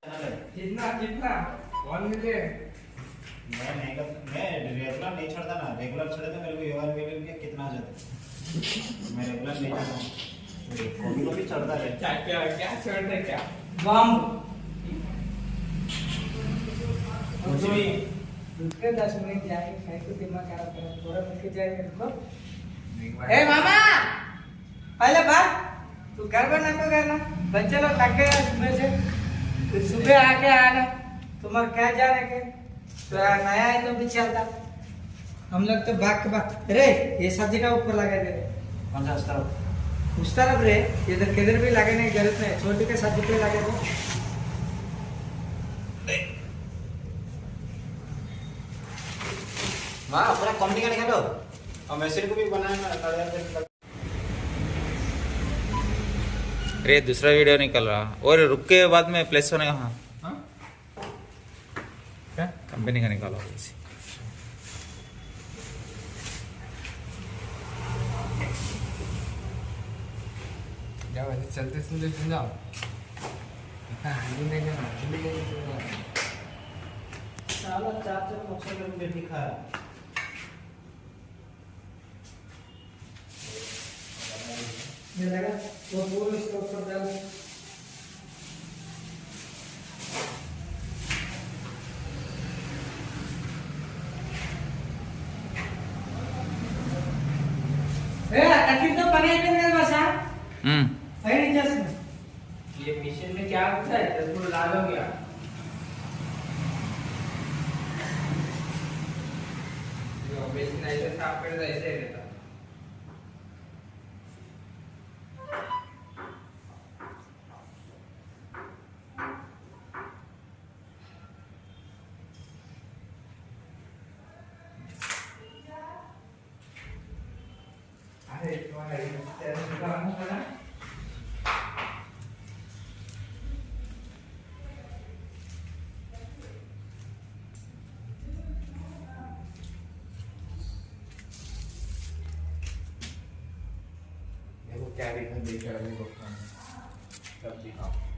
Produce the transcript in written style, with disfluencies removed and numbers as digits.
कितना कितना 1 मिलियन। मैं रेगुलर नहीं छोड़ता ना, रेगुलर छोड़े तो मेरे को ये 1 मिलियन के कितना आ जाता। मैं रेगुलर नहीं छोड़ता, कभी कभी चढ़ता है। क्या क्या क्या छोड़ते क्या बम कुछ भी रुके 10 मिनट जाए खाए को दिमाग खराब कर थोड़ा रुक के जाए रुको। ए मामा पहले बात तू घर बना को करना बच्चे लोग थक गए सुबह से, तो सुबह आके आना तुम्हारा क्या जाने के तो नया है तो भी चलता हम लोग तो भाग के भाग रे ये सब्जी का ऊपर लगा दे कौन सा अस्तर उस तरफ रे इधर किधर भी लगाने की जरूरत नहीं, छोटी के सब्जी पे लगा दो। वाह पूरा कंपनी का निकालो और मशीन को भी बनाना कड़े। अरे दूसरा वीडियो निकल रहा और रुक के बाद में प्लेस होने कहाँ क्या कंपनी का निकालो इसी जाओ चलते चलते जाओ हांडी नहीं जाना साला चाचा मक्सद में बेटी खा ये लगा वो पूरे इसके ऊपर डाल ए अखिर तो बने के मेरे पास है नहीं जस्ट ये मशीन में क्या होता है जब तुम लाल हो गया ये मशीन ऐसे साफ कर दे ऐसे रहता अरे तुम्हारा ये तेरा दुकान है ना देखो क्या दिखा देख रहा है देखो सब दिखाओ